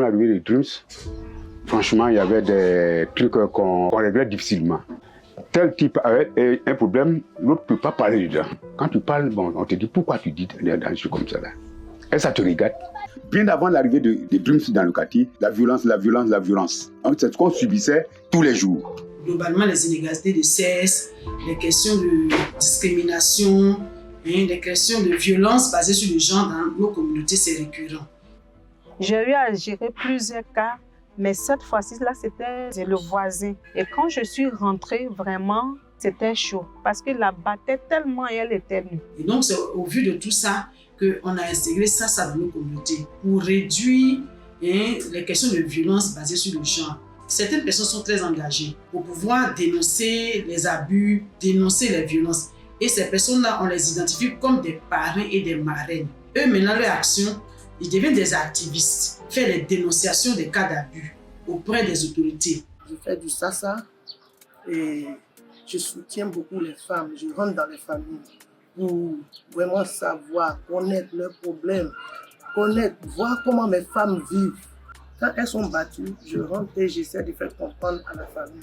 l'arrivée des Dreams, franchement, il y avait des trucs qu'on réglait difficilement. Tel type avait un problème, l'autre ne peut pas parler dedans. Quand tu parles, bon, on te dit pourquoi tu dis des choses comme ça là. Et ça te regarde. Bien avant l'arrivée des Dreams dans le quartier, la violence. C'est ce qu'on subissait tous les jours. Globalement, les inégalités de sexe, les questions de discrimination, les questions de violence basées sur le genre dans nos communautés, c'est récurrent. J'ai eu à gérer plusieurs cas, mais cette fois-ci, là, c'était le voisin. Et quand je suis rentrée, vraiment, c'était chaud parce qu'il la battait tellement et elle était nue. Et donc, c'est au vu de tout ça qu'on a intégré ça dans nos communautés pour réduire les questions de violence basées sur le genre. Certaines personnes sont très engagées pour pouvoir dénoncer les abus, dénoncer les violences. Et ces personnes-là, on les identifie comme des parrains et des marraines. Eux, maintenant, leur action, ils deviennent des activistes, faire les dénonciations des cas d'abus auprès des autorités. Je fais du sasa et je soutiens beaucoup les femmes. Je rentre dans les familles pour vraiment savoir, connaître leurs problèmes, voir comment mes femmes vivent. Quand elles sont battues, je rentre et j'essaie de faire comprendre à la famille,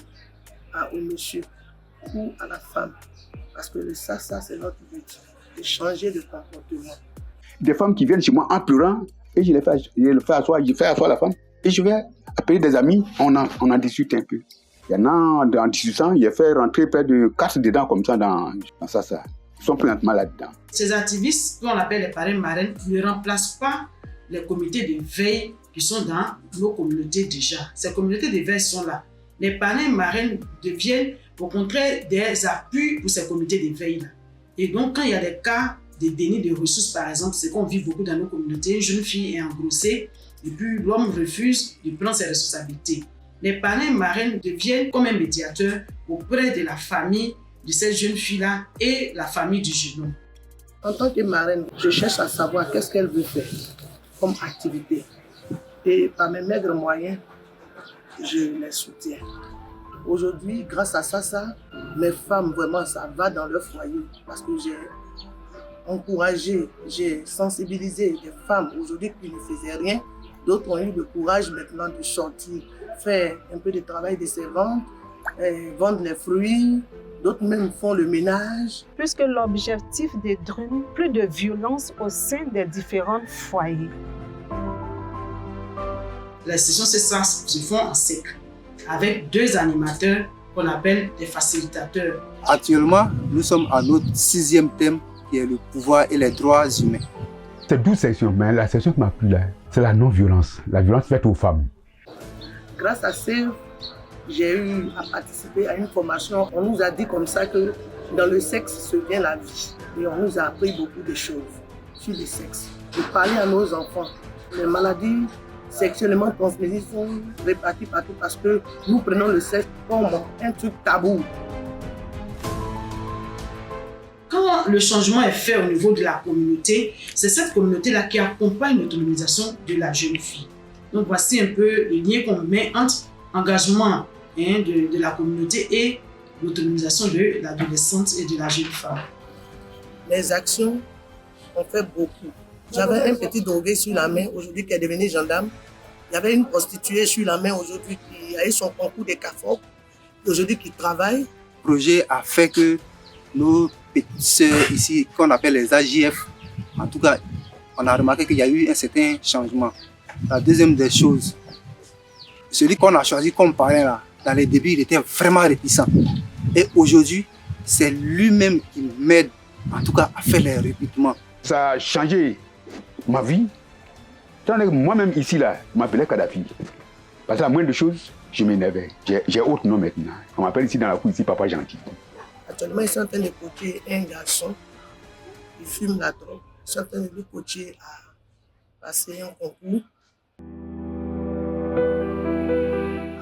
au monsieur ou à la femme. Parce que ça c'est notre but, de changer de comportement. Des femmes qui viennent chez moi en pleurant, et je fais asseoir la femme, et je vais appeler des amis, on en discute un peu. Il y en a, en discutant, il a fait rentrer près de 4 dedans comme ça dans ça. Ils sont présentement là-dedans. Ces activistes, qu'on appelle les parrains marraines, ne remplacent pas les comités de veille qui sont dans nos communautés déjà. Ces communautés de veille sont là. Les parrains marraines deviennent au contraire des appuis pour ces comités de veille-là. Et donc, quand il y a des cas de déni de ressources, par exemple, c'est qu'on vit beaucoup dans nos communautés, une jeune fille est engrossée, et puis l'homme refuse de prendre ses responsabilités. Les parrains marraines deviennent comme un médiateur auprès de la famille de cette jeune fille-là et la famille du jeune homme. En tant que marraine, je cherche à savoir qu'est-ce qu'elle veut faire comme activité. Et par mes maigres moyens, je les soutiens. Aujourd'hui, grâce à ça, mes femmes, vraiment, ça va dans leur foyer. Parce que j'ai encouragé, j'ai sensibilisé des femmes aujourd'hui qui ne faisaient rien. D'autres ont eu le courage maintenant de sortir, faire un peu de travail de servante, vendre les fruits. D'autres même font le ménage. Puisque l'objectif des Dreams, plus de violence au sein des différents foyers. Les sessions CESAS se font en cercle, avec 2 animateurs qu'on appelle des facilitateurs. Actuellement, nous sommes à notre 6e thème qui est le pouvoir et les droits humains. C'est 12 sections, mais la section qui m'a plu là, c'est la non-violence, la violence faite aux femmes. Grâce à CEV, j'ai eu à participer à une formation. On nous a dit comme ça que dans le sexe se vient la vie. Et on nous a appris beaucoup de choses sur le sexe. De parler à nos enfants. Les maladies sexuellement transmissibles sont réparties partout parce que nous prenons le sexe comme un truc tabou. Quand le changement est fait au niveau de la communauté, c'est cette communauté-là qui accompagne l'autonomisation de la jeune fille. Donc voici un peu le lien qu'on met entre engagement de la communauté et l'autonomisation de l'adolescente et de la jeune femme. Les actions ont fait beaucoup. J'avais un petit drogué sur la main aujourd'hui qui est devenu gendarme. Il y avait une prostituée sur la main aujourd'hui qui a eu son concours de CAFOC, aujourd'hui qui travaille. Le projet a fait que nos petites sœurs ici, qu'on appelle les AJF, en tout cas, on a remarqué qu'il y a eu un certain changement. La deuxième des choses, celui qu'on a choisi comme parrain là, dans les débuts, il était vraiment réticent. Et aujourd'hui, c'est lui-même qui m'aide, en tout cas, à faire les recrutements. Ça a changé ma vie. Moi-même ici, là, je m'appelais Kadhafi. Parce que la moindre chose, je m'énervais. J'ai autre nom maintenant. On m'appelle ici dans la cour, ici, Papa Gentil. Actuellement, ils sont en train de coacher un garçon qui fume la drogue. Ils sont en train de le coacher à passer un concours.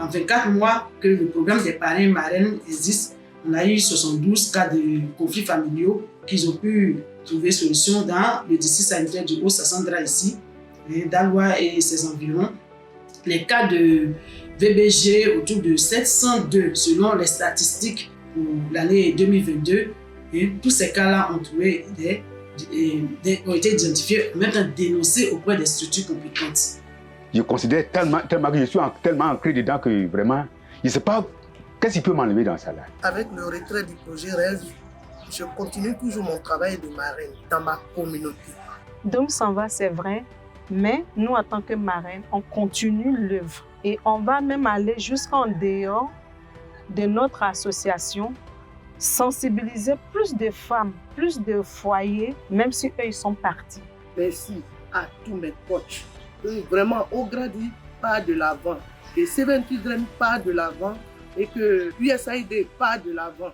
En 24 mois que le programme des parrains marraines existe, on a eu 72 cas de conflits familiaux qu'ils ont pu trouver solution dans le district sanitaire du Haut-Sassandra ici, d'Aloua et ses environs. Les cas de VBG autour de 702 selon les statistiques pour l'année 2022. Et tous ces cas-là ont été identifiés, même dénoncés auprès des structures compétentes. je considère tellement que je suis tellement ancré dedans que vraiment, je ne sais pas qu'est-ce qui peut m'enlever dans ça là. Avec le retrait du projet Rêve, je continue toujours mon travail de marraine dans ma communauté. Dom s'en va, c'est vrai, mais nous, en tant que marraine, on continue l'œuvre. Et on va même aller jusqu'en dehors de notre association, sensibiliser plus de femmes, plus de foyers, même si eux, ils sont partis. Merci à tous mes coachs. Vraiment, au Grady, pas de l'avant. Que Seven Children, pas de l'avant. Et que USAID, pas de l'avant.